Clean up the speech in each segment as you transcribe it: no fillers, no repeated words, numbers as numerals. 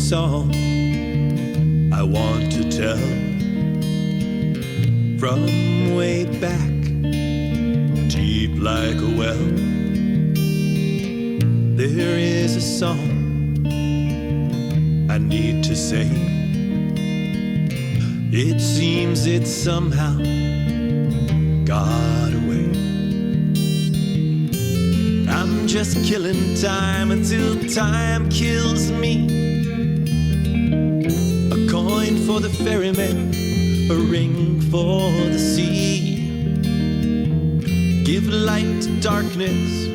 song I want to tell from way back, deep like a well. There is a song I need to say. It seems it somehow got away. I'm just killing time until time kills me. A coin for the ferryman, a ring for the sea. Give light to darkness,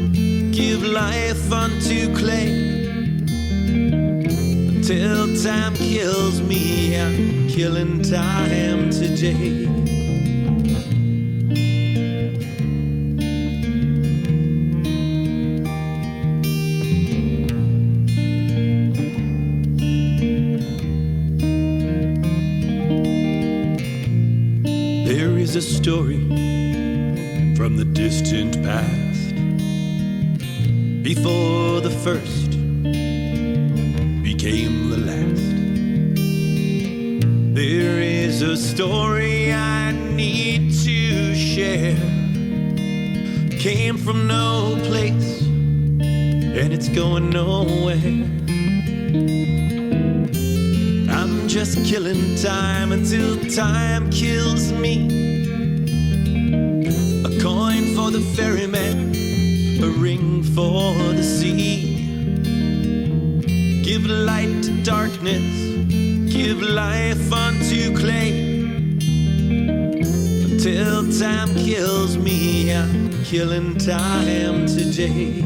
give life unto clay. Until time kills me, I'm killing time today. There is a story from the distant past, before the first became the last. There is a story I need to share. Came from no place and it's going nowhere. I'm just killing time until time kills me. A coin for the ferryman, a ring for the sea. Give light to darkness, give life unto clay. Until time kills me, I'm killing time today.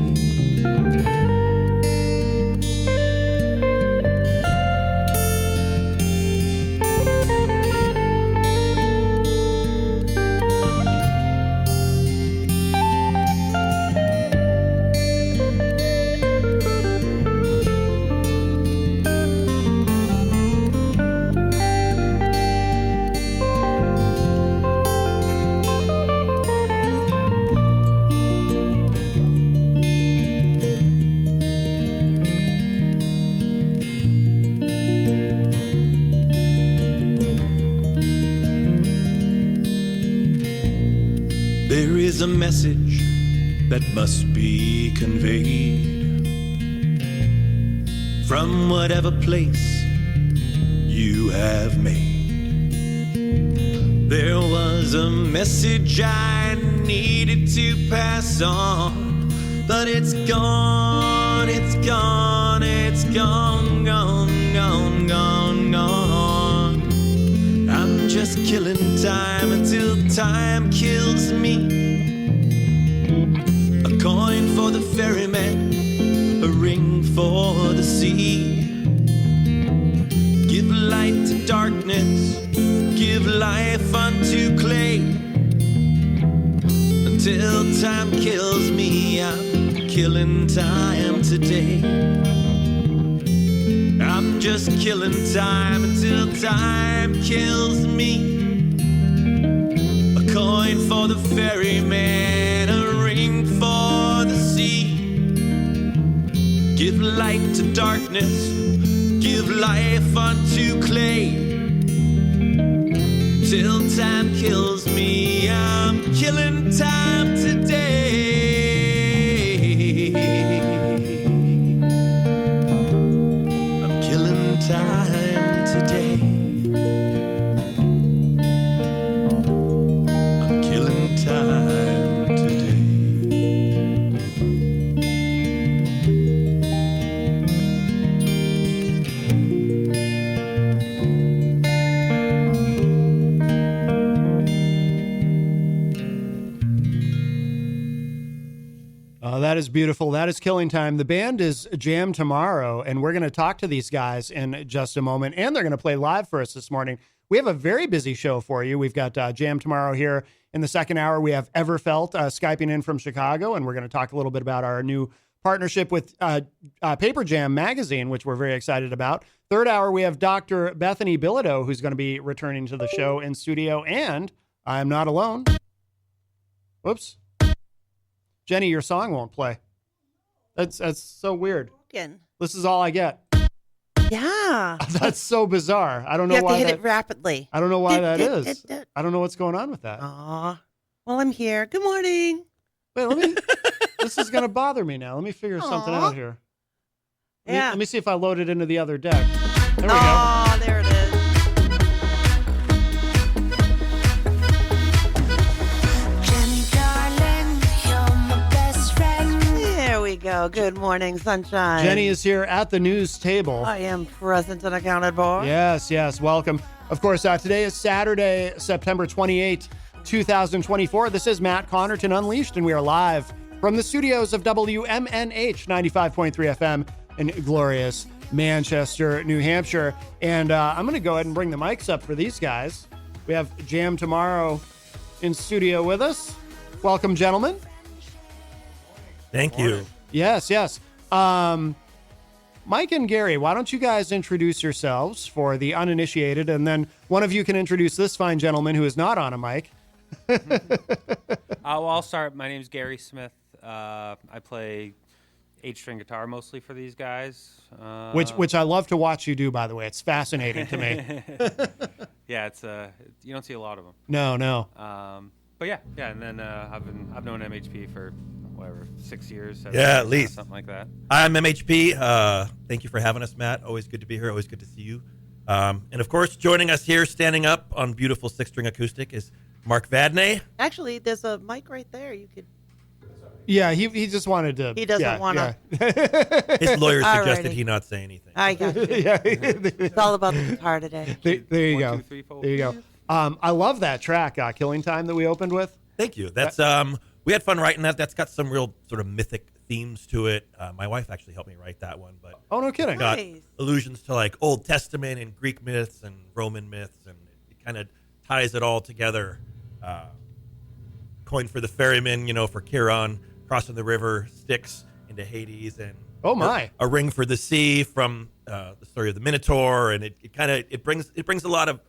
There is a message that must be conveyed from whatever place you have made. There was a message I needed to pass on, but it's gone, it's gone, it's gone, gone, gone, gone, gone. I'm just killing time until time kills me. A coin for the ferryman, a ring for the sea. Give light to darkness, give life unto clay. Until time kills me, I'm killing time today. I'm just killing time until time kills me. A coin for the ferryman, a ring for the sea. Give light to darkness, give life unto clay. Till time kills me, I'm killing time today. I'm killing time today. I'm killing time today. That is beautiful. That is Killing Time. The band is Jam tomorrow, and we're going to talk to these guys in just a moment, and they're going to play live for us this morning. We have a very busy show for you. We've got Jam tomorrow here in the second hour. We have Everfelt Skyping in from Chicago, and we're going to talk a little bit about our new partnership with Paper Jam magazine, which we're very excited about. Third hour, we have Dr. Bethany Bilodeau, who's going to be returning to the show in studio, and I'm not alone. Whoops. Jenny, your song won't play. That's so weird. Again. This is all I get. Yeah. That's so bizarre. I don't You know have to why hit it rapidly. I don't know why that is. I don't know what's going on with that. Aw. Well, I'm here. Good morning. Wait, this is going to bother me now. Let me figure something out here. Let me see if I load it into the other deck. There we go. Oh, there it is. Jenny, darling, you're my best friend. There we go. Good morning, sunshine. Jenny is here at the news table. I am present and accounted for. Yes. Welcome. Of course, today is Saturday, September 28th, 2024. This is Matt Connarton Unleashed, and we are live from the studios of WMNH 95.3 FM in glorious Manchester, New Hampshire. And I'm going to go ahead and bring the mics up for these guys. We have Jam Tomorrow in studio with us. Welcome, gentlemen. Thank you. Yes. Mike and Gary, why don't you guys introduce yourselves for the uninitiated, and then one of you can introduce this fine gentleman who is not on a mic. I'll start. My name's Gary Smith. I play 8-string guitar mostly for these guys. Which I love to watch you do, by the way. It's fascinating to me. Yeah, it's you don't see a lot of them. No. But yeah, and then I've known MHP for whatever 6 years. 7 Yeah, years, at least. something like that. I'm MHP. Thank you for having us, Matt. Always good to be here. Always good to see you. And of course, joining us here, standing up on beautiful 6-string acoustic, is Mark Vadney. Actually, there's a mic right there. You could. Yeah, he just wanted to. He doesn't want to. His lawyer suggested Alrighty. he not say anything. I got you. Yeah. It's all about the guitar today. There you 1, go. 2, 3, 4. There you go. I love that track, Killing Time, that we opened with. Thank you. That's we had fun writing that. That's got some real sort of mythic themes to it. My wife actually helped me write that one, but Oh, no kidding. got Nice. allusions to like Old Testament and Greek myths and Roman myths, and it kind of ties it all together. Coin for the ferryman, for Chiron, crossing the river, Styx into Hades, and Oh, my. a ring for the sea from the story of the Minotaur, and it brings a lot of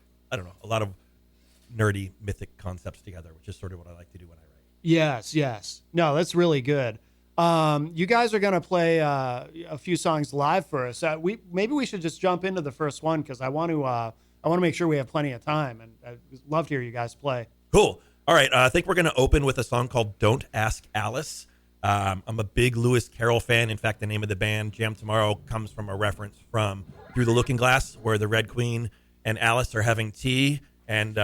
nerdy mythic concepts together, which is sort of what I like to do when I write. Yes. No, that's really good. You guys are going to play a few songs live for us. Maybe we should just jump into the first one, because I want to make sure we have plenty of time, and I'd love to hear you guys play. Cool. All right. I think we're going to open with a song called "Don't Ask Alice." I'm a big Lewis Carroll fan. In fact, the name of the band, Jam Tomorrow, comes from a reference from Through the Looking Glass, where the Red Queen and Alice are having tea, and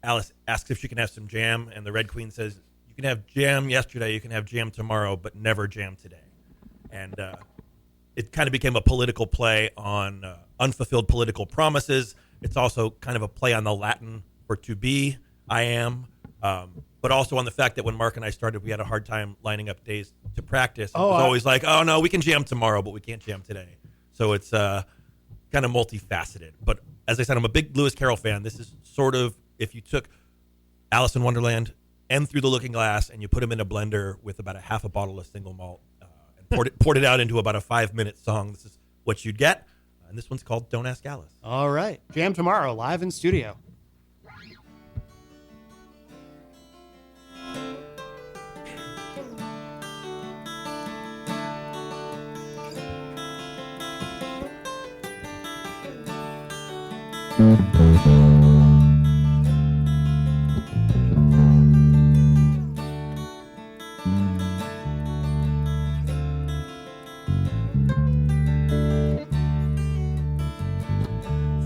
Alice asks if she can have some jam, and the Red Queen says, "You can have jam yesterday, you can have jam tomorrow, but never jam today." And it kind of became a political play on unfulfilled political promises. It's also kind of a play on the Latin for to be, I am, but also on the fact that when Mark and I started, we had a hard time lining up days to practice. It was always like, oh, no, we can jam tomorrow, but we can't jam today. So it's kind of multifaceted. But as I said, I'm a big Lewis Carroll fan. This is sort of, if you took Alice in Wonderland and Through the Looking Glass and you put them in a blender with about a half a bottle of single malt and poured it out into about a 5-minute song, this is what you'd get. And this one's called "Don't Ask Alice." All right. Jam Tomorrow, live in studio.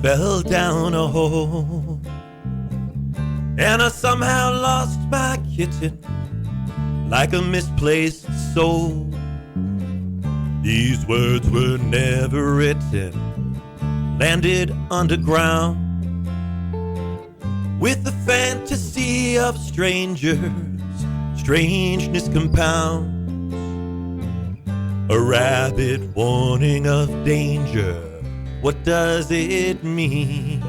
Fell down a hole, and I somehow lost my kitten like a misplaced soul. These words were never written, landed underground with the fantasy of strangers. Strangeness compounds a rabid warning of danger. What does it mean?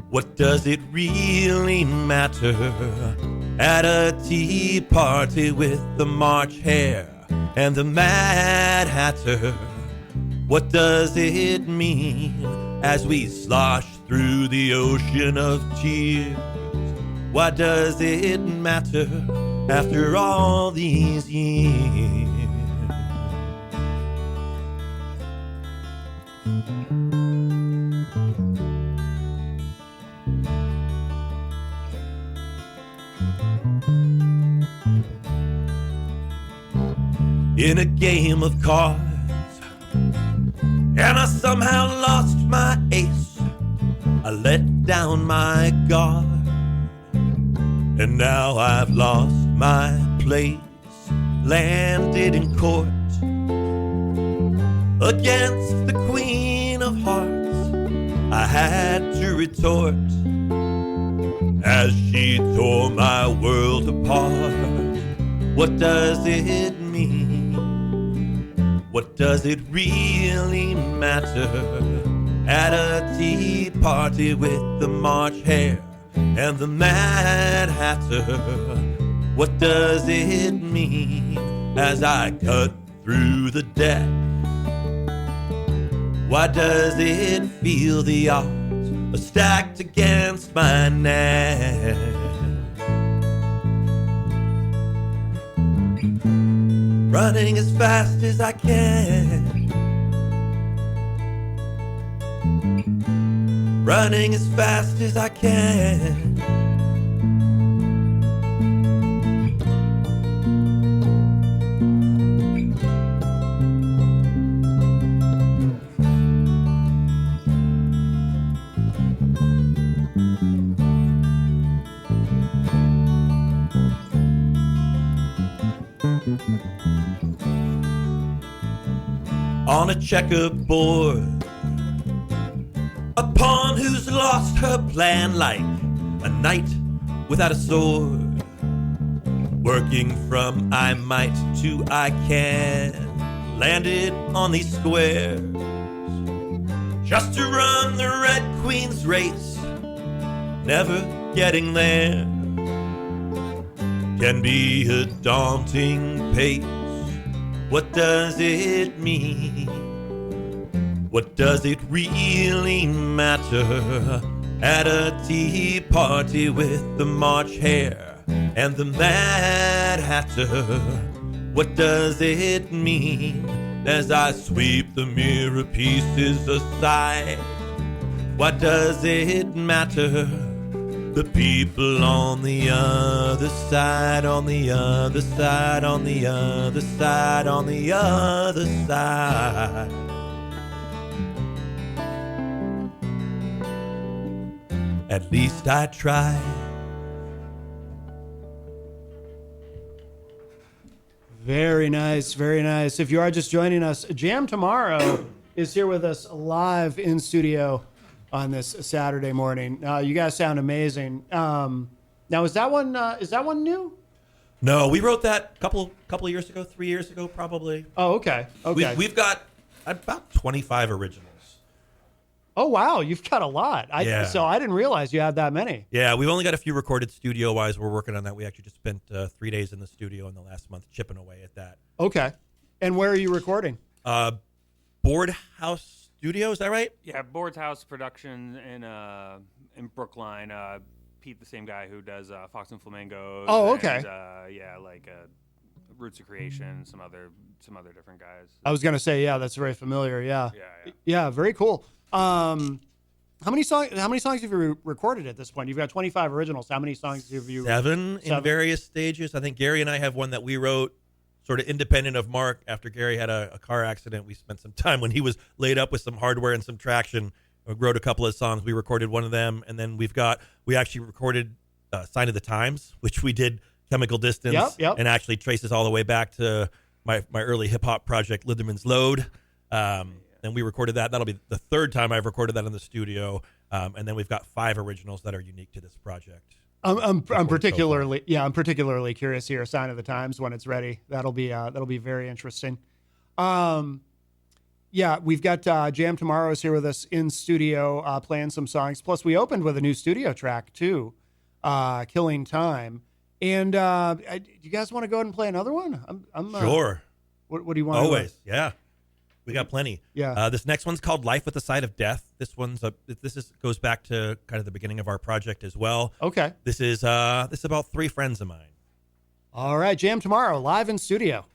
What does it really matter? At a tea party with the March Hare and the Mad Hatter, what does it mean as we slosh through the ocean of tears? What does it matter after all these years? In a game of cards, and I somehow lost my ace. I let down my guard, and now I've lost my place. Landed in court against the Queen of Hearts. I had to retort as she tore my world apart. What does it mean? What does it really matter? At a tea party with the March Hare and the Mad Hatter, what does it mean as I cut through the deck? Why does it feel the odds are stacked against my neck? Running as fast as I can, running as fast as I can. On a checkerboard, a pawn who's lost her plan like a knight without a sword. Working from I might to I can, landed on these squares just to run the Red Queen's race. Never getting there can be a daunting pace. What does it mean? What does it really matter? At a tea party with the March Hare and the Mad Hatter, what does it mean as I sweep the mirror pieces aside? What does it matter? The people on the other side, on the other side, on the other side, on the other side. At least I tried. Very nice, very nice. If you are just joining us, Jam Tomorrow is here with us live in studio on this Saturday morning. You guys sound amazing. Now, is that one new? No, we wrote that a couple of years ago, 3 years ago, probably. Oh, okay. Okay. We've got about 25 originals. Oh, wow. You've got a lot. Yeah. So I didn't realize you had that many. Yeah, we've only got a few recorded studio-wise. We're working on that. We actually just spent 3 days in the studio in the last month chipping away at that. Okay. And where are you recording? Board House Studio, is that right? Yeah, Board's House Production in Brookline. Pete, the same guy who does Fox and Flamingos. Oh, okay. And, Roots of Creation, some other different guys. I was going to say, yeah, that's very familiar. Yeah. Yeah. Yeah, very cool. How many songs have you recorded at this point? You've got 25 originals. How many songs have you? Seven in various stages. I think Gary and I have one that we wrote sort of independent of Mark. After Gary had a car accident, we spent some time when he was laid up with some hardware and some traction. We wrote a couple of songs. We recorded one of them, and then we actually recorded Sign of the Times, which we did Chemical Distance, Yep. and actually traces all the way back to my early hip hop project, Litherman's Load. And we recorded that. That'll be the third time I've recorded that in the studio. And then we've got 5 originals that are unique to this project. I'm particularly curious here. Sign of the Times when it's ready. That'll be very interesting. Yeah, we've got Jam Tomorrow is here with us in studio playing some songs. Plus, we opened with a new studio track too, "Killing Time." And do you guys want to go ahead and play another one? I'm Sure. What do you want? Always, yeah. We got plenty. Yeah. This next one's called "Life with the Side of Death." This goes back to kind of the beginning of our project as well. Okay. This is about 3 friends of mine. All right, Jam Tomorrow live in studio.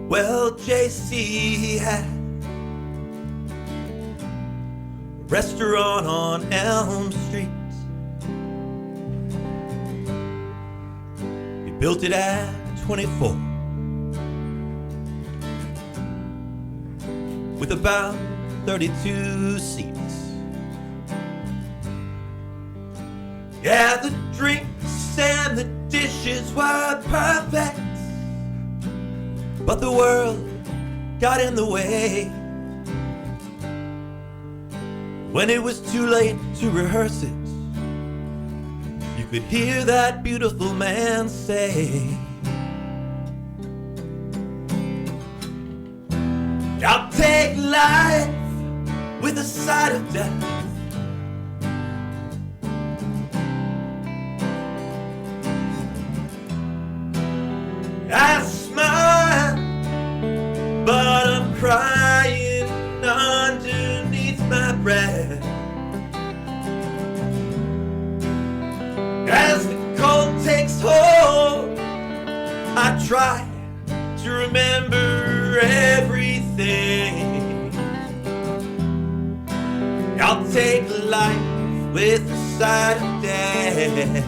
Well, JC had a restaurant on Elm Street. He built it at 24 with about 32 seats. Yeah, the drinks and the dishes were perfect, but the world got in the way. When it was too late to rehearse it, you could hear that beautiful man say, I'll take life with a side of death. I smile, but I'm crying underneath my breath. As the cold takes hold, I try to remember everything. I'll take life with a side of death.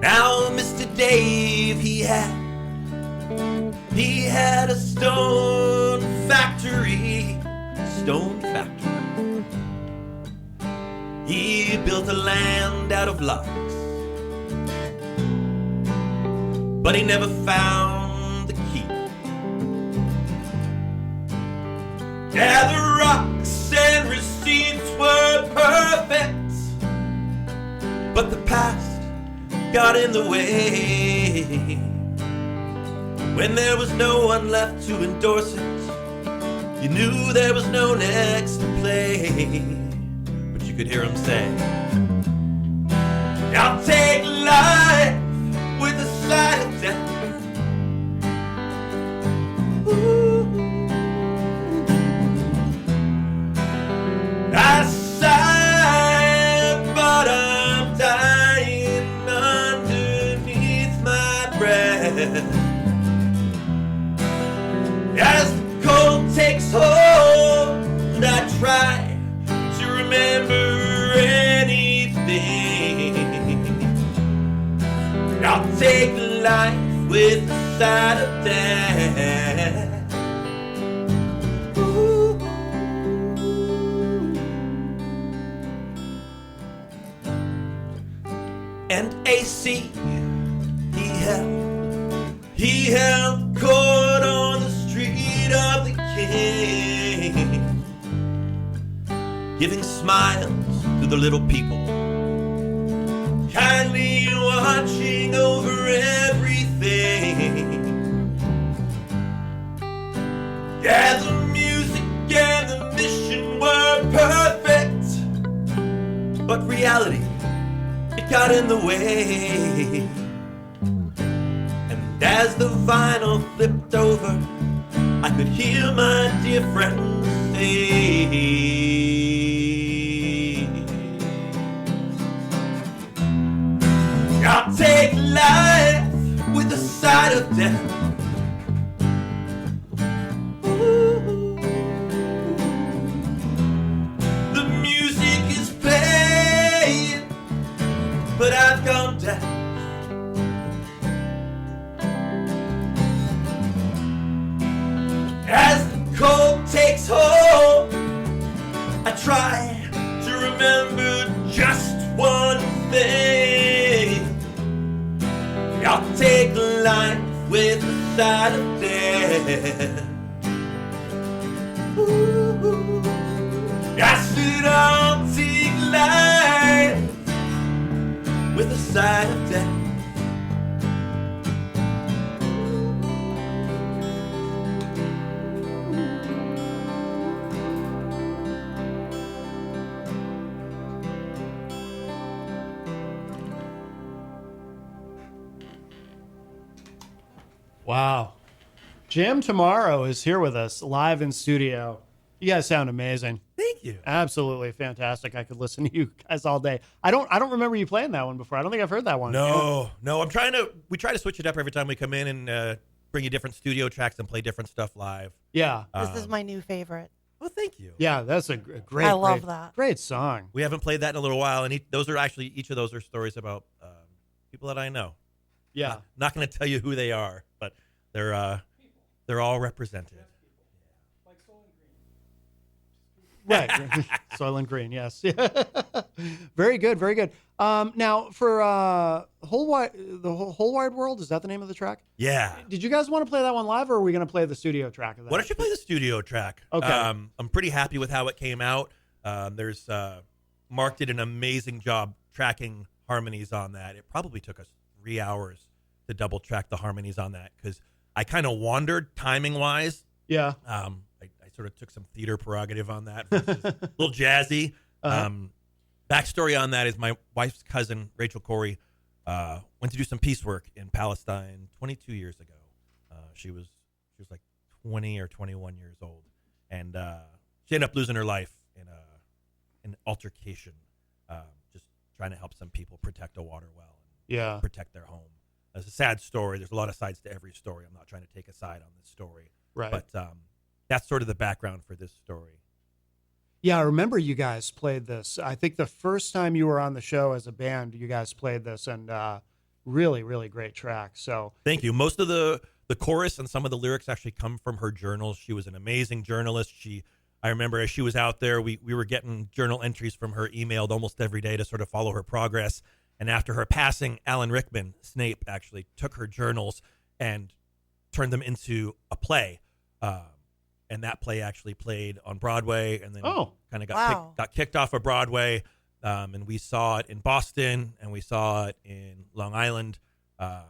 Now Mr. Dave, he had a stone factory. He built a land out of logs, but he never found the key. Yeah, the rocks and receipts were perfect, but the past got in the way. When there was no one left to endorse it, you knew there was no next to play. But you could hear him say, I'll take life with a side of death. Ooh. I sigh, but I'm dying underneath my breath. As the cold takes hold, I try to remember anything. I'll take life with a side of death. Ooh. And AC, he held court on the street of the king, giving smiles to the little people, kindly watching over everything. Yeah, the music and the mission were perfect, but reality, it got in the way. And as the vinyl flipped over, I could hear my dear friends say, I'll take life with a side of death. Ooh. The music is playing, but I've gone deaf. As the cold takes hold, I try to remember just one thing. I'll take life with a side of death. Ooh. I said I'll take life with a side of death. Wow. Jam Tomorrow is here with us live in studio. You guys sound amazing. Thank thank you. Absolutely fantastic. I could listen to you guys all day. I don't remember you playing that one before. I don't think I've heard that one. No. We try to switch it up every time we come in and bring you different studio tracks and play different stuff live. Yeah. This is my new favorite. Well, thank you. Yeah, that's a great. I love that. Great song. We haven't played that in a little while, and each of those are stories about people that I know. Yeah. Not going to tell you who they are, but they're all represented. Right. Soylent Green, yes. Very good, very good. Now, for the whole wide world, is that the name of the track? Yeah. Did you guys want to play that one live, or are we going to play the studio track of that? Why don't you play the studio track? Okay. I'm pretty happy with how it came out. Mark did an amazing job tracking harmonies on that. It probably took us 3 hours to double track the harmonies on that because I kind of wandered timing wise. Yeah. I sort of took some theater prerogative on that. Versus a little jazzy. Backstory on that is my wife's cousin, Rachel Corey, went to do some peace work in Palestine 22 years ago. She was like 20 or 21 years old. And she ended up losing her life in an altercation, just trying to help some people protect a water well and protect their home. It's a sad story. There's a lot of sides to every story. I'm not trying to take a side on this story. Right. But that's sort of the background for this story. Yeah, I remember you guys played this. I think the first time you were on the show as a band, you guys played this, and really, really great track. So thank you. Most of the chorus and some of the lyrics actually come from her journals. She was an amazing journalist. I remember as she was out there, we were getting journal entries from her emailed almost every day to sort of follow her progress. And after her passing, Alan Rickman, Snape, actually took her journals and turned them into a play. And that play actually played on Broadway and then kind of got kicked off of Broadway. And we saw it in Boston and we saw it in Long Island. It's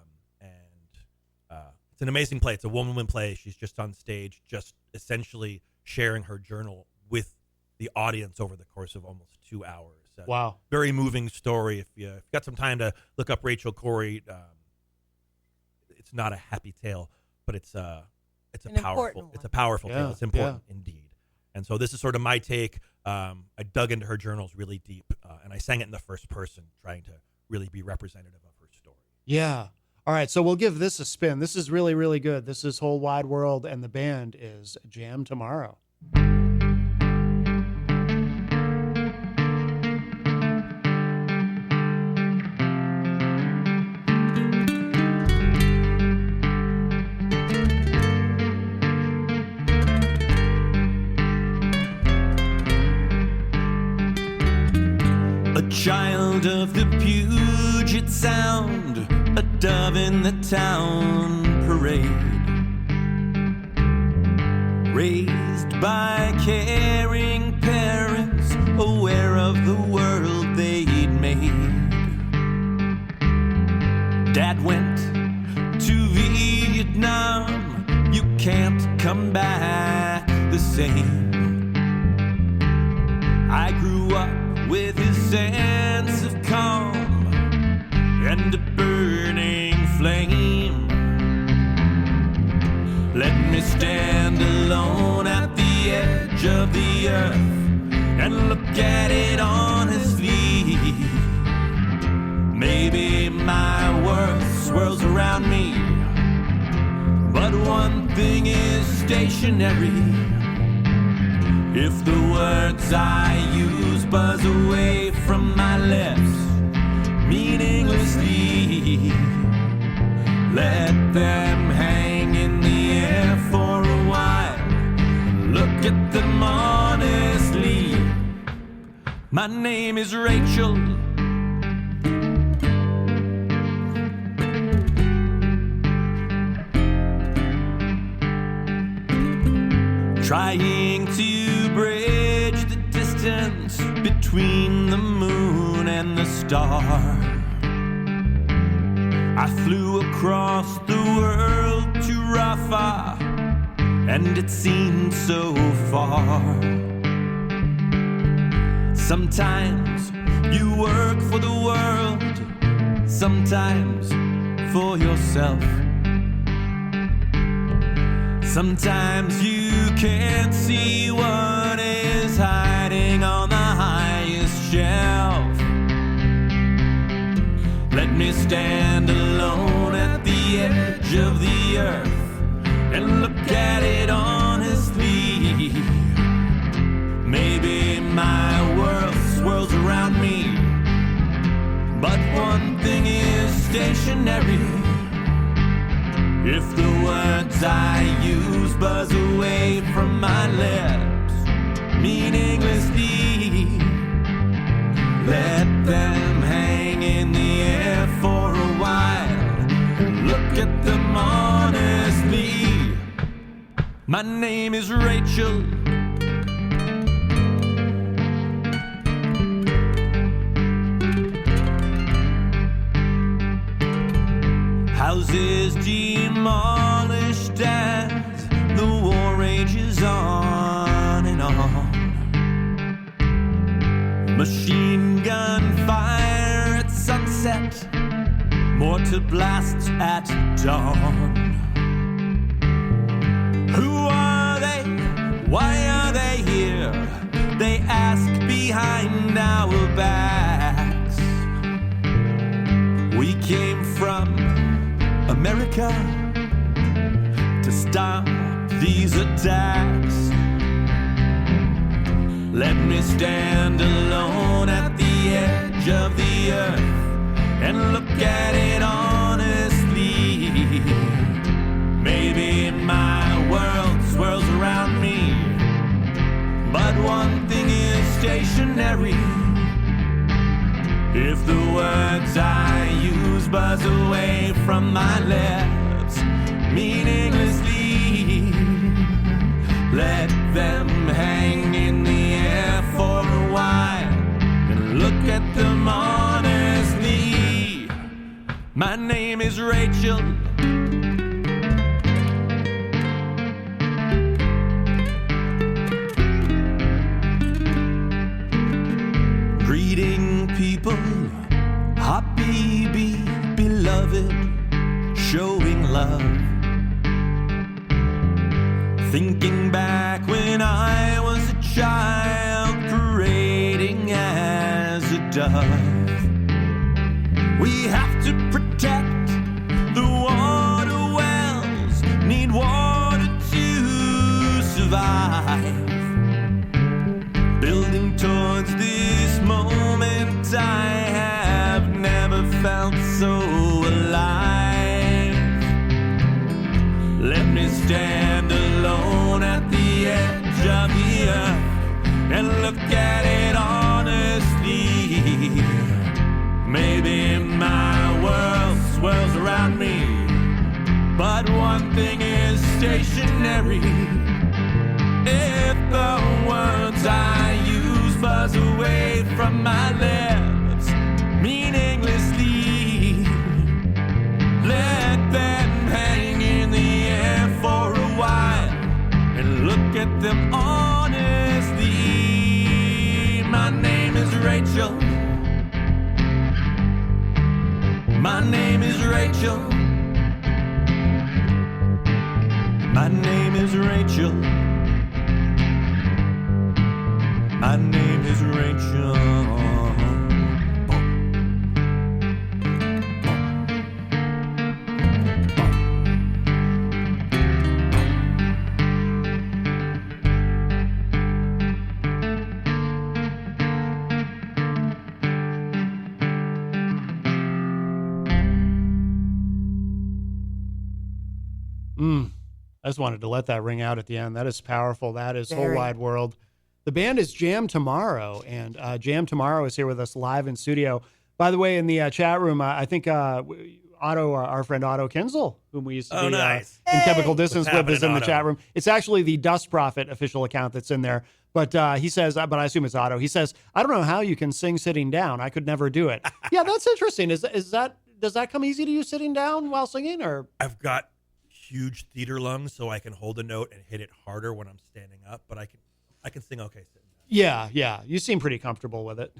an amazing play. It's a one-woman play. She's just on stage, just essentially sharing her journal with the audience over the course of almost 2 hours. Wow. Very moving story. If you've got some time to look up Rachel Corey, it's not a happy tale, but it's a powerful tale. It's important indeed. And so this is sort of my take. I dug into her journals really deep, and I sang it in the first person, trying to really be representative of her story. Yeah. All right, so we'll give this a spin. This is really, really good. This is Whole Wide World, and the band is Jam Tomorrow. Child of the Puget Sound, a dove in the town parade, raised by caring parents, aware of the world they'd made. Dad went to Vietnam, you can't come back the same. I grew up with his sense of calm and a burning flame. Let me stand alone at the edge of the earth and look at it honestly. Maybe my worth swirls around me, but one thing is stationary. If the words I use buzz away from my lips meaninglessly, let them hang in the air for a while. Look at them honestly. My name is Rachel. Trying to bridge the distance between the moon and the star. I flew across the world to Rafah, and it seemed so far. Sometimes you work for the world, sometimes for yourself. Sometimes you can't see what is hiding me stand alone at the edge of the earth and look at it honestly. Maybe my world swirls around me, but one thing is stationary. If the words I use buzz away from my lips meaninglessly, let them hang in the air for a while and look at them honestly. My name is Rachel. Houses demolished as the war rages on and on. Machine gun fire at sunset, mortar blasts at dawn. Who are they? Why are they here? They ask behind our backs. We came from America to stop these attacks. Let me stand alone at the edge of the earth and look at it honestly. Maybe my world swirls around me, but one thing is stationary. If the words I use buzz away from my lips meaninglessly, let them hang in the air for a while and look at them honestly. My name is Rachel. Greeting people, happy, beloved, showing love. Thinking back when I was a child, parading as a dove. We have to protect the water wells, need water to survive. Building towards this moment, I have never felt so alive. Let me stand alone at the edge of the earth and look at it honestly. Maybe my world swirls around me, but one thing is stationary. If the words I use buzz away from my lips meaninglessly, let them hang in the air for a while and look at them honestly. My name is Rachel. My name is Rachel. My name is Rachel. My name is Rachel. I just wanted to let that ring out at the end. That is powerful. That is Whole Very. Wide World. The band is Jam Tomorrow, and Jam Tomorrow is here with us live in studio. By the way, in the chat room, I think Otto, our friend Otto Kinzel, whom we used to be nice. in Chemical Distance What's with, is in happening, the Otto? chat room. It's actually the Dust Prophet official account that's in there. But he says, but I assume it's Otto. He says, I don't know how you can sing sitting down. I could never do it. Yeah, that's interesting. Does that come easy to you sitting down while singing, or? I've got huge theater lungs, so I can hold a note and hit it harder when I'm standing up, but I can sing okay sitting down. Yeah. You seem pretty comfortable with it.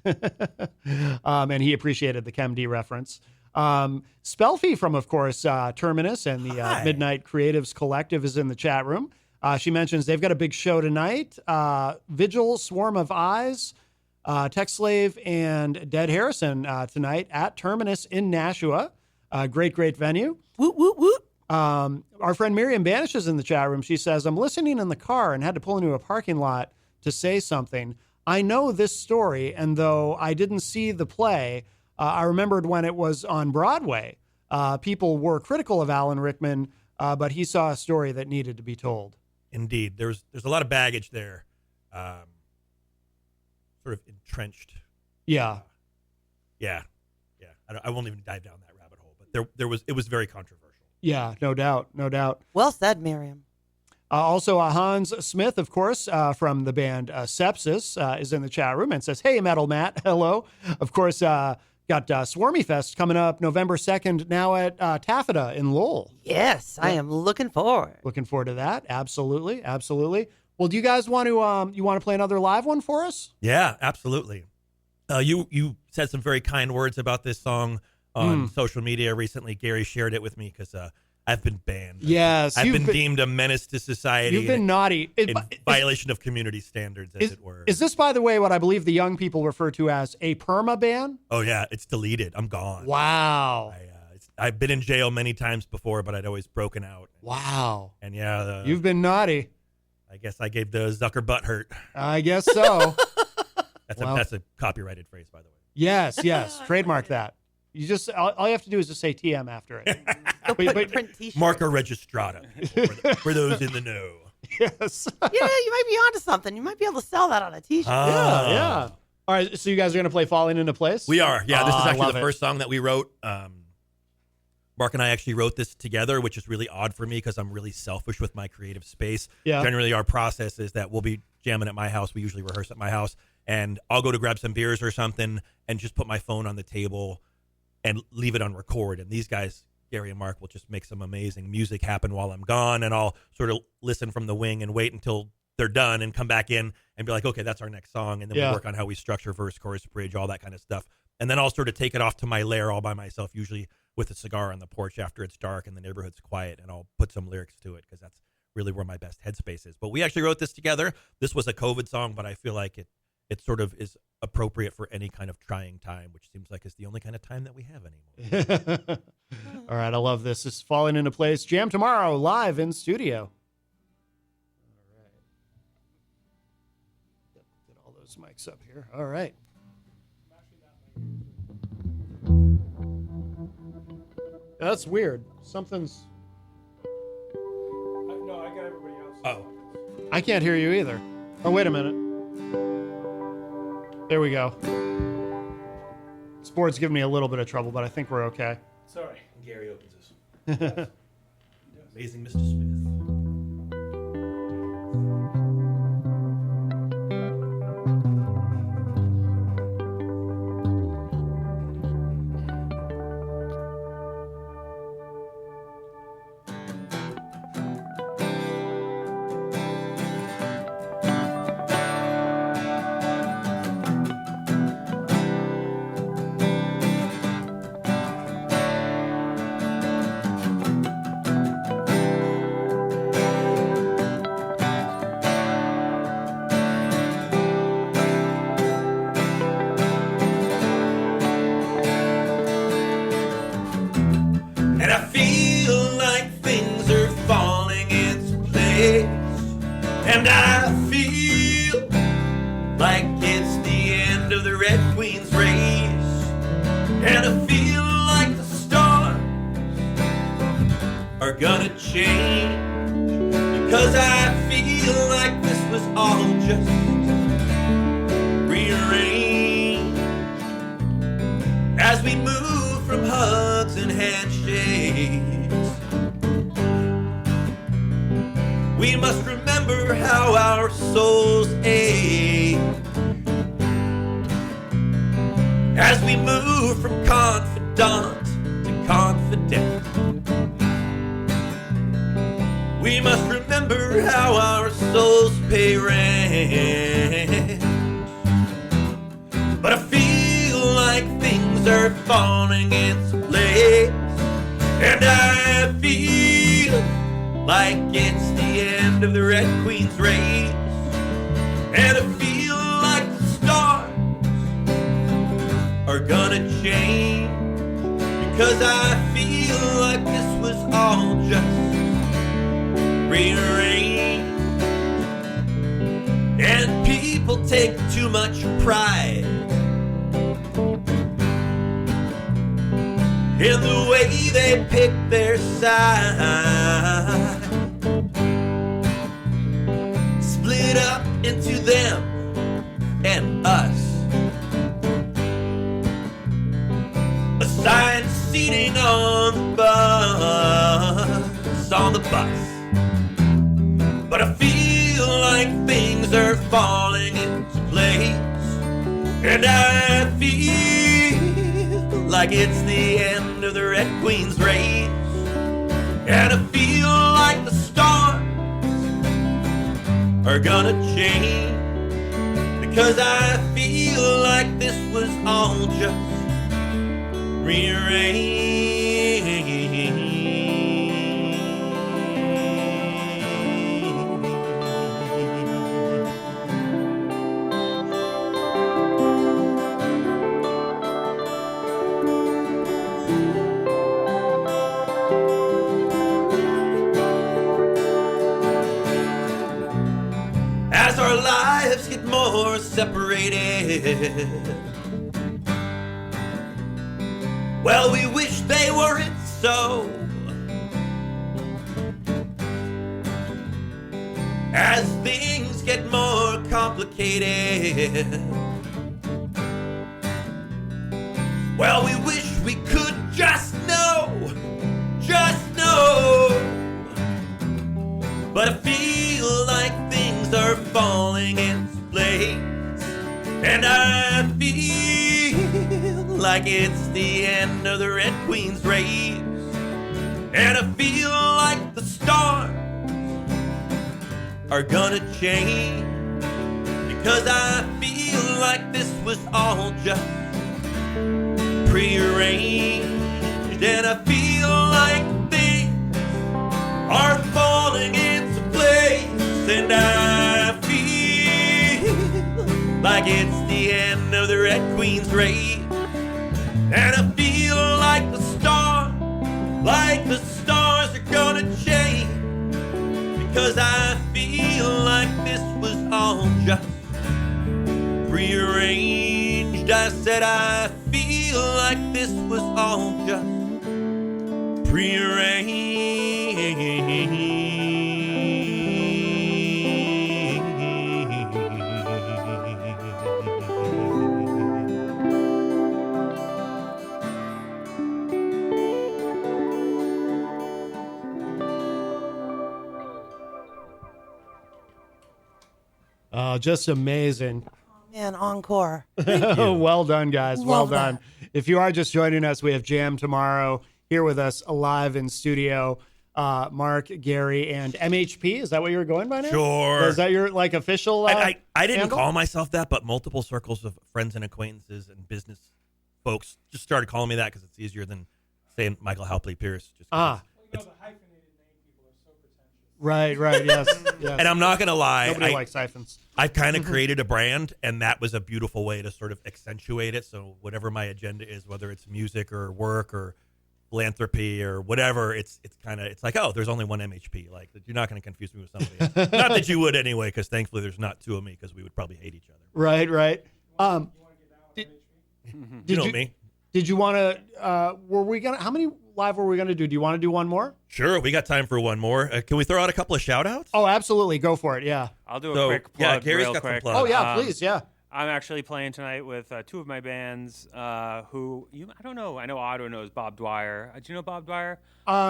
And he appreciated the ChemD reference. Spelfie from, of course, Terminus and the Hi. Midnight Creatives Collective is in the chat room. She mentions they've got a big show tonight. Vigil, Swarm of Eyes. Tech Slave and Dead Harrison tonight at Terminus in Nashua. Great venue. Woot, woot, woot. Our friend Miriam Banish is in the chat room. She says, I'm listening in the car and had to pull into a parking lot to say something. I know this story, and though I didn't see the play, I remembered when it was on Broadway. People were critical of Alan Rickman, but he saw a story that needed to be told. Indeed. There's a lot of baggage there, sort of entrenched. Yeah. Yeah. I won't even dive down that rabbit hole, but it was very controversial. Yeah, no doubt. Well said, Miriam. Also, Hans Smith, of course, from the band Sepsis, is in the chat room and says, hey, Metal Matt, hello. Of course, got Swarmy Fest coming up November 2nd now at Taffeta in Lowell. Yes, I am looking forward. Looking forward to that. Absolutely. Well, do you guys want to play another live one for us? Yeah, absolutely. You said some very kind words about this song on social media recently. Gary shared it with me because I've been banned. Yes. I've been deemed a menace to society. You've been naughty. In violation of community standards, as it were. Is this, by the way, what I believe the young people refer to as a perma ban? Oh, yeah. It's deleted. I'm gone. Wow. I've been in jail many times before, but I'd always broken out. Wow. And yeah. You've been naughty. I guess I gave the Zucker butt hurt. I guess so. That's a copyrighted phrase, by the way. Yes. Trademark that. You just all you have to do is just say TM after it. Print t-shirt. Marca registrata for those in the know. Yes. Yeah, you might be onto something. You might be able to sell that on a t-shirt. Yeah. All right, so you guys are going to play Falling Into Place? We are. Yeah, this is actually the it. first song that we wrote. Mark and I actually wrote this together, which is really odd for me because I'm really selfish with my creative space. Yeah. Generally, our process is that we'll be jamming at my house. We usually rehearse at my house. And I'll go to grab some beers or something and just put my phone on the table and leave it on record. And these guys, Gary and Mark, will just make some amazing music happen while I'm gone. And I'll sort of listen from the wing and wait until they're done and come back in and be like, okay, that's our next song. And then we work on how we structure verse, chorus, bridge, all that kind of stuff. And then I'll sort of take it off to my lair all by myself, usually with a cigar on the porch after it's dark and the neighborhood's quiet. And I'll put some lyrics to it because that's really where my best headspace is. But we actually wrote this together. This was a COVID song, but I feel like it sort of is appropriate for any kind of trying time, which seems like is the only kind of time that we have anymore. All right, I love this. This is Falling Into Place. Jam tomorrow, live in studio. All right. Get all those mics up here. All right. That's weird. Something's... No, I got everybody else. Oh. I can't hear you either. Oh, wait a minute. There we go. This board's giving me a little bit of trouble, but I think we're okay. Sorry. Gary opens this. Amazing Mr. Smith. And I feel like it's the end of the Red Queen's race. And I feel like the stars are gonna change. Because I feel like this was all just rearranged. As we move from hugs and handshakes, we must remember how our souls ache. As we move from confidant to confident, we must remember how our souls pay rent. But I feel like things are falling into place. And I feel like it's the of the Red Queen's race. And I feel like the stars are gonna change, because I feel like this was all just rearranged. And people take too much pride in the way they pick their side. Split up into them and us. Assigned seating on the bus. But I feel like things are falling into place. And I feel like it's the end of the Red Queen's race. And I feel like the stars are gonna change, because I feel like this was all just rearranged. As our lives get more separated, well, we wish they weren't so. As things get more complicated, well, we wish we could just know. But I feel like things are falling into place, and I feel like it's the end of the Red Queen's race. And I feel like the stars are gonna change, because I feel like this was all just prearranged. And I feel like things are falling into place, and I feel like it's the end of the Red Queen's race. And I feel like the stars are gonna change, because I feel like this was all just prearranged. I said I feel like this was all just Oh, just amazing. Man, encore. Well done, guys. Well Love done. If you are just joining us, we have Jam tomorrow here with us live in studio. Mark, Gary, and MHP. Is that what you were going by now? Sure. Is that your like official? I didn't handle? call myself that, but multiple circles of friends and acquaintances and business folks just started calling me that because it's easier than saying Michael Halpley Pierce. Just it's, Right. Yes. Yes. and I'm not gonna lie, Nobody likes hyphens. I've kind of created a brand, and that was a beautiful way to sort of accentuate it. So whatever my agenda is, whether it's music or work or philanthropy or whatever, it's like, oh, there's only one MHP. Like, you're not going to confuse me with somebody else. Not that you would anyway, because thankfully there's not two of me, because we would probably hate each other. Right. You know me. Did you want to? Were we gonna? How many live were we gonna do? Do you want to do one more? Sure, we got time for one more. Can we throw out a couple of shout outs? Oh, absolutely. Go for it. Yeah. I'll do a quick plug. Yeah, Gary's real got some quick. plugs. Oh yeah, please. Yeah. I'm actually playing tonight with two of my bands I don't know. I know Otto knows Bob Dwyer. Do you know Bob Dwyer?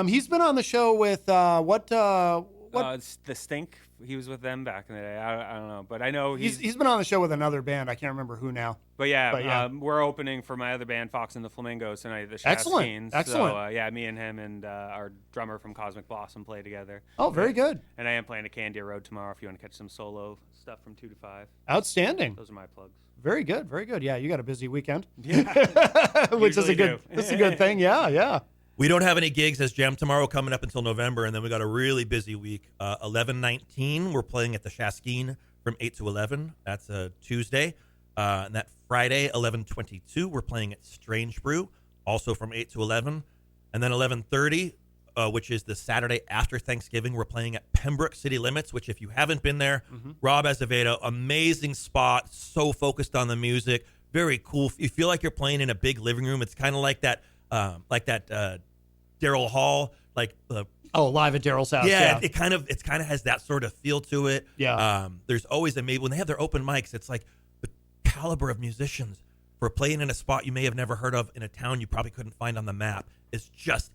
He's been on the show with what? It's The Stink. He was with them back in the day. I don't know, but I know He's been on the show with another band. I can't remember who now. But yeah, we're opening for my other band, Fox and the Flamingos, tonight at the Excellent. Shaskins. So me and him and our drummer from Cosmic Blossom play together. Oh, very good. And I am playing at Candia Road tomorrow if you want to catch some solo stuff from 2 to 5. Outstanding. Those are my plugs. Very good. Very good. Yeah, you got a busy weekend. Yeah. Which is a Usually good. do. That's a good thing. Yeah. We don't have any gigs as Jam Tomorrow coming up until November, and then we got a really busy week. 11/19, we're playing at the Shaskeen from 8 to 11. That's a Tuesday. And that Friday, 11:22, we're playing at Strange Brew, also from 8 to 11. And then 11:30, which is the Saturday after Thanksgiving, we're playing at Pembroke City Limits, which if you haven't been there, Rob Azevedo, amazing spot, so focused on the music, very cool. You feel like you're playing in a big living room. It's kind of like that Daryl Hall, like live at Daryl's house. yeah, it kind of has that sort of feel to it. Yeah. There's always when they have their open mics, it's like the caliber of musicians for playing in a spot you may have never heard of in a town you probably couldn't find on the map is just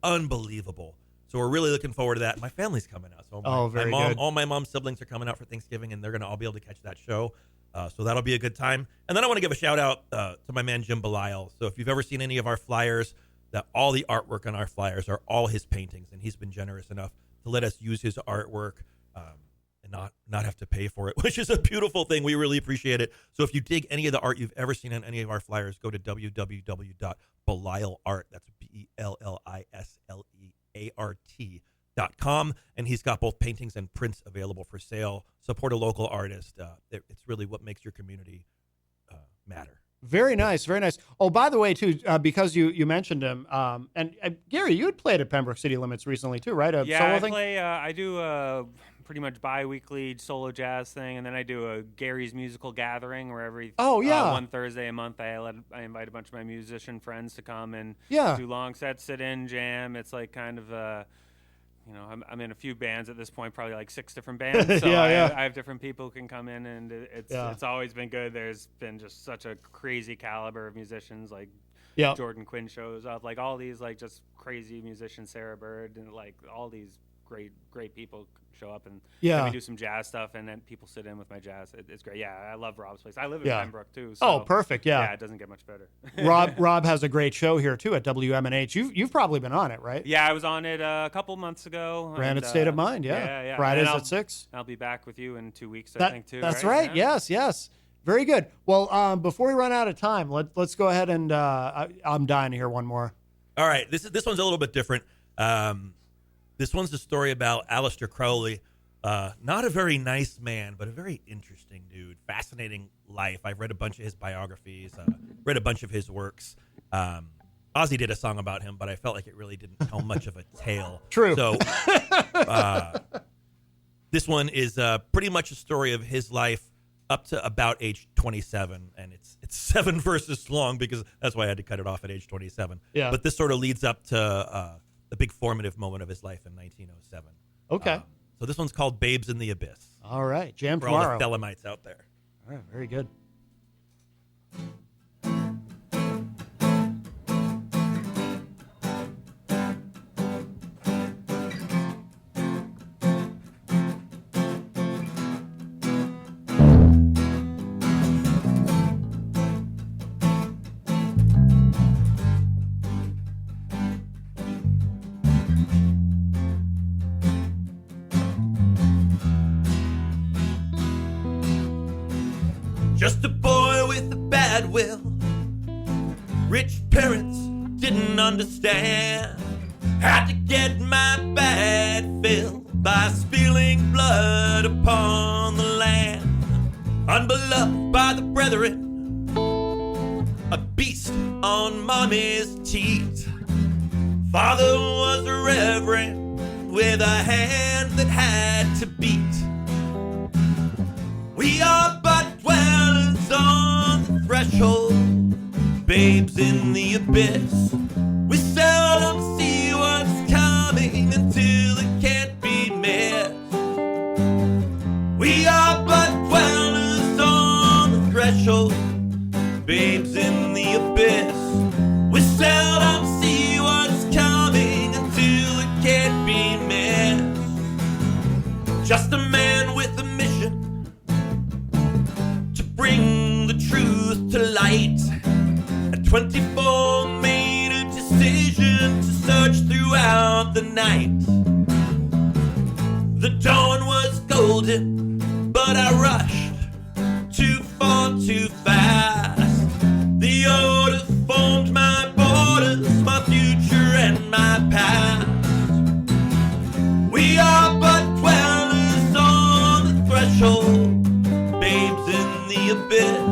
unbelievable. So we're really looking forward to that. My family's coming out. So very good. all my mom's siblings are coming out for Thanksgiving, and they're going to all be able to catch that show. So that'll be a good time. And then I want to give a shout out to my man, Jim Belisle. So if you've ever seen any of our flyers, that all the artwork on our flyers are all his paintings, and he's been generous enough to let us use his artwork and not have to pay for it, which is a beautiful thing. We really appreciate it. So if you dig any of the art you've ever seen on any of our flyers, go to www.belisleart. That's BELLISLEART.com, and he's got both paintings and prints available for sale. Support a local artist. It's really what makes your community matter. Very nice, very nice. Oh, by the way, too, because you mentioned him, and Gary, you had played at Pembroke City Limits recently too, right? A Yeah, solo I thing? play. I do a pretty much bi-weekly solo jazz thing, and then I do a Gary's Musical Gathering where every one Thursday a month I invite a bunch of my musician friends to come and do long sets, sit in, jam. It's like kind of I'm in a few bands at this point, probably like 6 different bands. So I have different people who can come in, and it's always been good. There's been just such a crazy caliber of musicians, like Jordan Quinn shows up, like all these like just crazy musicians, Sarah Bird, and like all these great people show up, and then we do some jazz stuff, and then people sit in with my jazz. It's great. Yeah, I love Rob's place. I live in Pembroke too. So, perfect. Yeah, it doesn't get much better. Rob has a great show here too at WMNH. You've probably been on it, right? Yeah, I was on it a couple months ago. Granted State of Mind. Yeah. Fridays at 6. I'll be back with you in 2 weeks, I think too. That's right. Yes. Very good. Well, before we run out of time, let's go ahead and I'm dying to hear one more. All right, this one's a little bit different. This one's a story about Aleister Crowley. Not a very nice man, but a very interesting dude. Fascinating life. I've read a bunch of his biographies, read a bunch of his works. Ozzy did a song about him, but I felt like it really didn't tell much of a tale. True. So this one is pretty much a story of his life up to about age 27, and it's 7 verses long because that's why I had to cut it off at age 27. Yeah. But this sort of leads up to the big formative moment of his life in 1907. Okay. So this one's called Babes in the Abyss. All right. Jam for tomorrow. all the Thelemites out there. All right. Very good. Just a boy with a bad will. Rich parents didn't understand. Had to get my bad fill by spilling blood upon the land. Unbeloved by the brethren, a beast on mommy's teat. Father was a reverend with a hand that had to beat. We are but dwellers on the threshold, babes in the abyss. We seldom see what's coming until it can't be missed. We are but dwellers on the threshold, babes in the abyss. We seldom see what's coming until it can't be missed. Just a man with a mission, bring the truth to light. At 24 made a decision to search throughout the night. The dawn was golden, but I rushed too far too fast. The odor formed my borders, my future and my past. We are but dwellers on the threshold, babes in the abyss.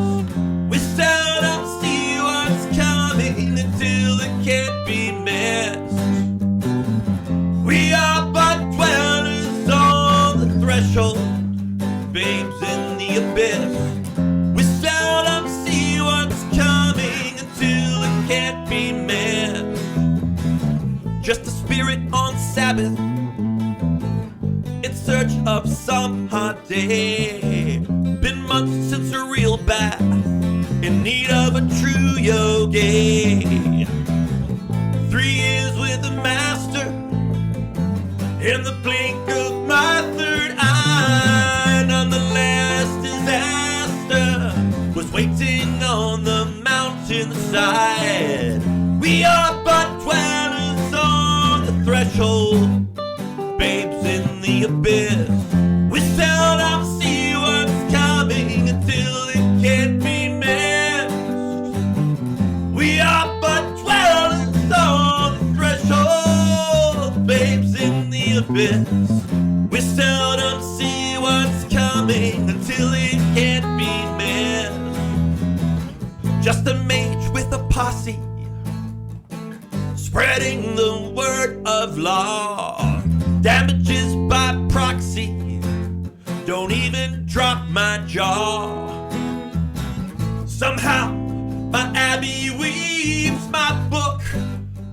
day. Been months since a real bad, in need of a true yogi. 3 years with the master, in the blink of my third eye. Nonetheless, disaster was waiting on the mountainside. We are but dwellers on the threshold, babes in the abyss. We seldom see what's coming until it can't be missed. We are but dwellers on the threshold, babes in the abyss. We seldom see what's coming until it can't be missed. Just a mage with a posse, spreading the word of law. Damages by proxy, don't even drop my jaw. Somehow my abbey weaves my book,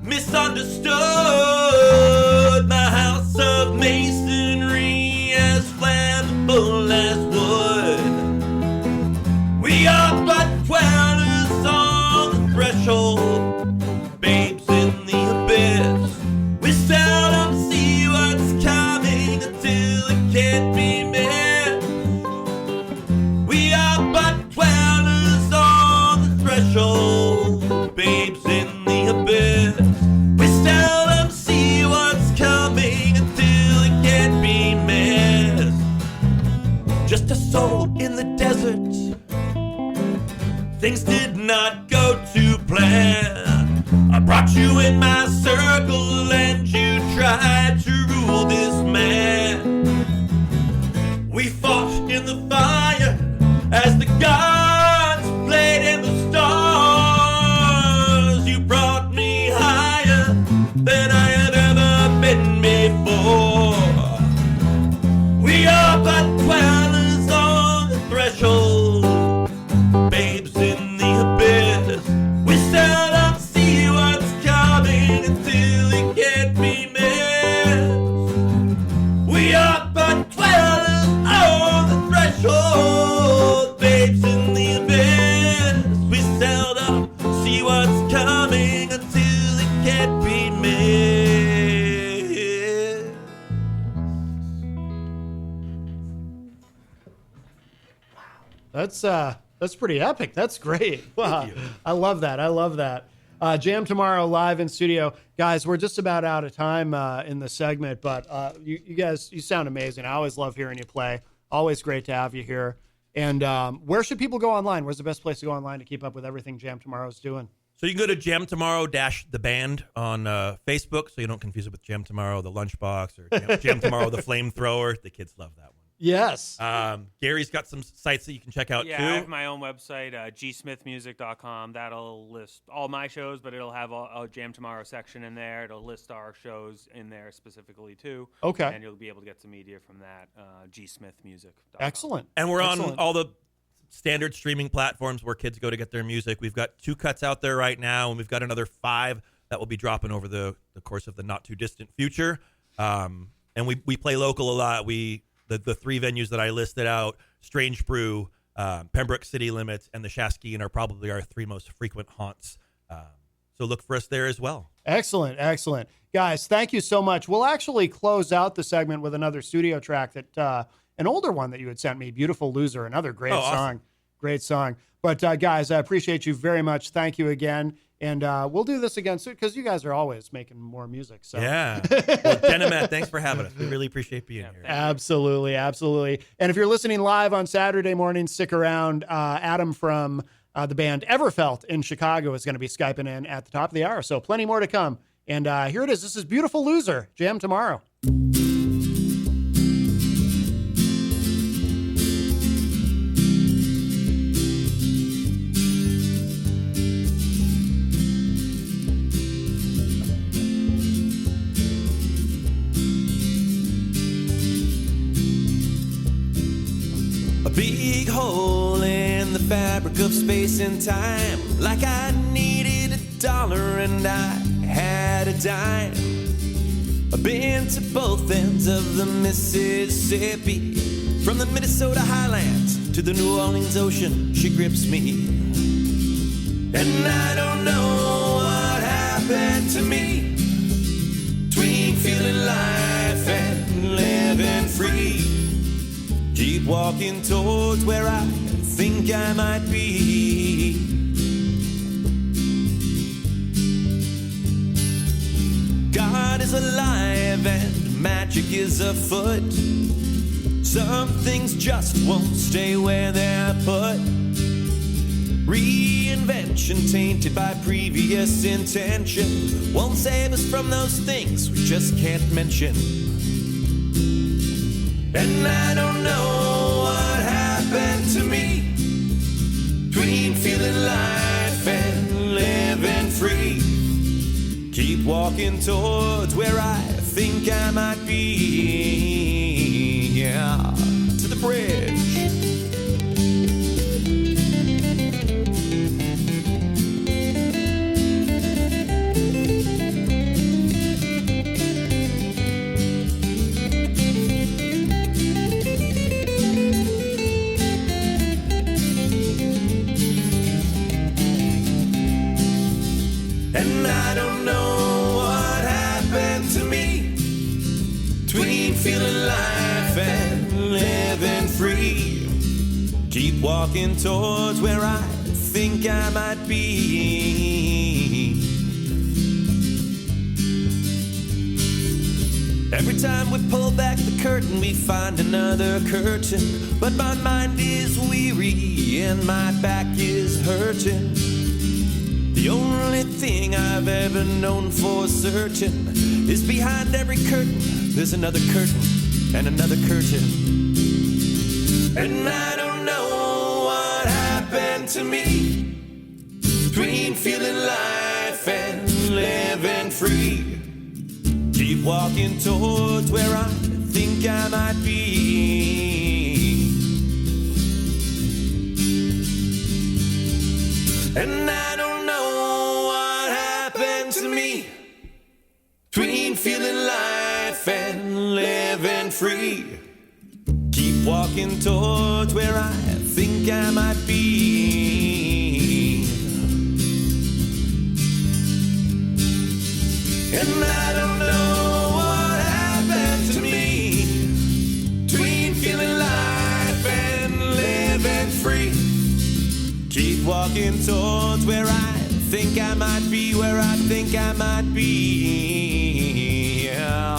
misunderstood. My house of masonry as flammable as wood. We are but dwellers on the threshold, babes in the abyss. We seldom see what's coming until it can't be missed. We are but dwellers on the threshold, babes in the abyss. We seldom see what's coming until it can't be missed. Just a soul in the desert, things did not go to plan. I brought you in my circle and you tried to rule this man. We fought in the fire as the gods played in the stars. You brought me higher than I have ever been before. We are but dwellers on the threshold, babes in the abyss. We seldom see what's coming until it can't be missed. We are but dwellers on the threshold, babes in the abyss. We seldom see what's coming until it can't be missed. That's pretty epic. That's great. Wow. I love that. I love that. Jam Tomorrow live in studio. Guys, we're just about out of time in the segment, but you guys, you sound amazing. I always love hearing you play. Always great to have you here. And where should people go online? Where's the best place to go online to keep up with everything Jam Tomorrow's doing? So you can go to Jam Tomorrow the band on Facebook, so you don't confuse it with Jam Tomorrow the Lunchbox or Jam Tomorrow the Flamethrower. The kids love that one. Yes. Gary's got some sites that you can check out too. Yeah, I have my own website, gsmithmusic.com. That'll list all my shows, but it'll have a Jam Tomorrow section in there. It'll list our shows in there specifically too. Okay. And you'll be able to get some media from that, gsmithmusic.com. Excellent. And we're on all the standard streaming platforms where kids go to get their music. We've got 2 cuts out there right now, and we've got another 5 that will be dropping over the course of the not too distant future. And we play local a lot. The 3 venues that I listed out, Strange Brew, Pembroke City Limits, and the Shaskeen are probably our 3 most frequent haunts. So look for us there as well. Excellent. Excellent. Guys, thank you so much. We'll actually close out the segment with another studio track that an older one that you had sent me, Beautiful Loser, another great song. Awesome. Great song. But guys, I appreciate you very much. Thank you again. And we'll do this again soon because you guys are always making more music. So yeah. Well, Jenn and Matt, thanks for having us. We really appreciate being here. Absolutely. Absolutely. And if you're listening live on Saturday morning, stick around. Adam from the band Everfelt in Chicago is going to be Skyping in at the top of the hour. So plenty more to come. And here it is. This is Beautiful Loser. Jam Tomorrow. Big hole in the fabric of space and time, like I needed $1 and I had a dime. I've been to both ends of the Mississippi, From the Minnesota highlands to the New Orleans ocean, she grips me. And I don't know what happened to me between feeling life and living free. Keep walking towards where I think I might be. God is alive and magic is afoot. Some things just won't stay where they're put. Reinvention tainted by previous intention won't save us from those things we just can't mention. And I don't know what happened to me between feeling life and living free. Keep walking towards where I think I might be. Yeah, to the bridge. And I don't know what happened to me between feeling life and living free. Keep walking towards where I think I might be. Every time we pull back the curtain, we find another curtain. But my mind is weary and my back is hurting. The only thing I've ever known for certain is behind every curtain there's another curtain and another curtain. And I don't know what happened to me between feeling life and living free. Keep walking towards where I think I might be. And I don't know what happened to me between feeling life and living free. Keep walking towards where I think I might be. And I don't know what happened to me between feeling life and living free. Keep walking towards where I think I might be, where I think I might be. Yeah.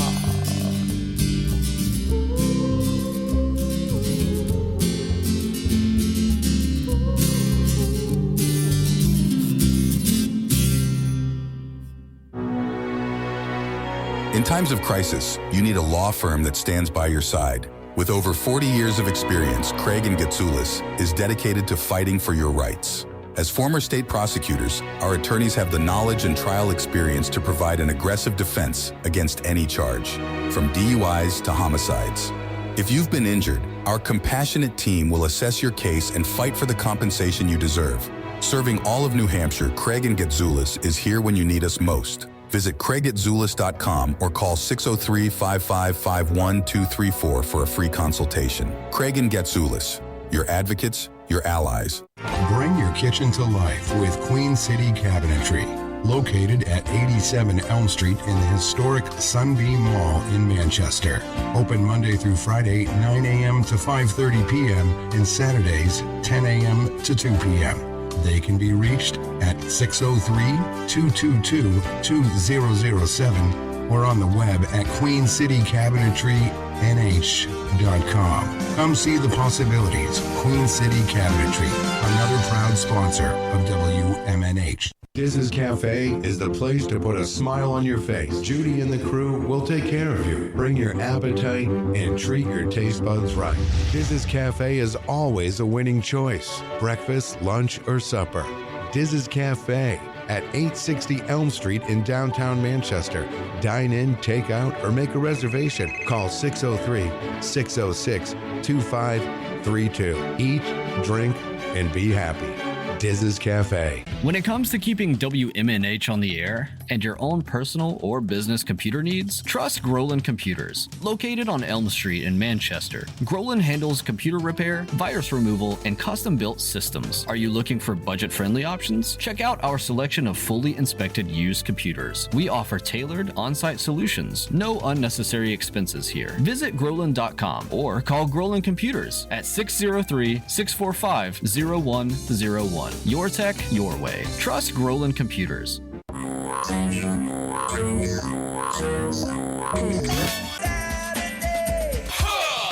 In times of crisis, you need a law firm that stands by your side. With over 40 years of experience, Craig & Getsoulis is dedicated to fighting for your rights. As former state prosecutors, our attorneys have the knowledge and trial experience to provide an aggressive defense against any charge, from DUIs to homicides. If you've been injured, our compassionate team will assess your case and fight for the compensation you deserve. Serving all of New Hampshire, Craig & Getsoulis is here when you need us most. Visit CraigGetZoulis.com or call 603-5551-234 for a free consultation. Craig & Getsoulis, your advocates, your allies. Bring your kitchen to life with Queen City Cabinetry, located at 87 Elm Street in the historic Sunbeam Mall in Manchester. Open Monday through Friday, 9 a.m. to 5:30 p.m. and Saturdays, 10 a.m. to 2 p.m. They can be reached at 603-222-2007 or on the web at queencitycabinetrynh.com. Come see the possibilities. Queen City Cabinetry, another proud sponsor of WMNH. Diz's Cafe is the place to put a smile on your face. Judy and the crew will take care of you. Bring your appetite and treat your taste buds right. Diz's Cafe is always a winning choice. Breakfast, lunch, or supper. Diz's Cafe at 860 Elm Street in downtown Manchester. Dine in, take out, or make a reservation. Call 603-606-2532. Eat, drink, and be happy. Diz's Cafe. When it comes to keeping WMNH on the air and your own personal or business computer needs, trust Groland Computers. Located on Elm Street in Manchester, Groland handles computer repair, virus removal, and custom-built systems. Are you looking for budget-friendly options? Check out our selection of fully inspected used computers. We offer tailored on-site solutions. No unnecessary expenses here. Visit Groland.com or call Groland Computers at 603-645-0101. Your tech, your way. Trust Groland Computers.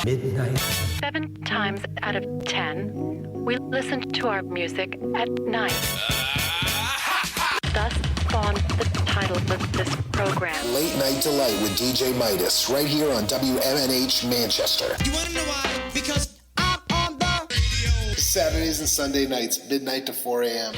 Midnight. 7 times out of 10, we listen to our music at night. Thus spawned the title of this program. Late Night Delight with DJ Midas, right here on WMNH Manchester. You wanna know why? Because I'm on the radio. Saturdays and Sunday nights, midnight to 4 a.m.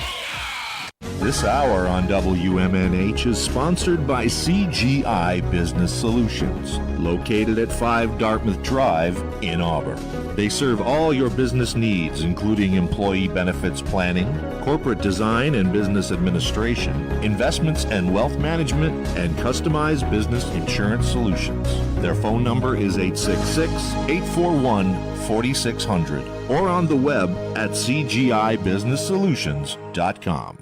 This hour on WMNH is sponsored by CGI Business Solutions, located at 5 Dartmouth Drive in Auburn. They serve all your business needs, including employee benefits planning, corporate design and business administration, investments and wealth management, and customized business insurance solutions. Their phone number is 866-841-4600 or on the web at cgibusinesssolutions.com.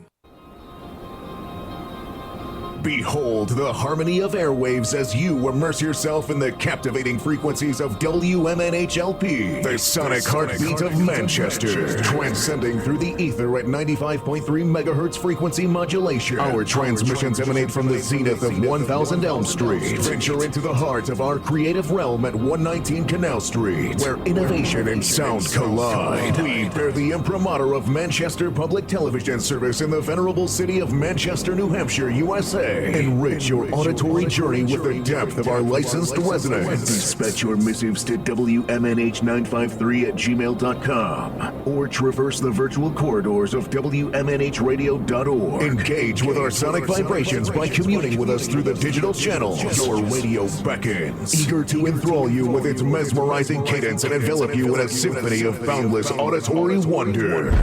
Behold the harmony of airwaves as you immerse yourself in the captivating frequencies of WMNHLP, the sonic heartbeat of Manchester, transcending through the ether at 95.3 megahertz frequency modulation. Our transmissions emanate from the zenith of 1000 Elm Street. Venture into the heart of our creative realm at 119 Canal Street, where innovation and sound collide. We bear the imprimatur of Manchester Public Television Service in the venerable city of Manchester, New Hampshire, USA. Enrich your auditory journey with the depth of our licensed residents. Dispatch your missives to WMNH953@gmail.com or traverse the virtual corridors of WMNHradio.org. Engage with our sonic vibrations by communing with us through the digital channels. Your radio beckons, eager to enthrall you with its mesmerizing cadence and envelop you in a symphony of boundless auditory wonder.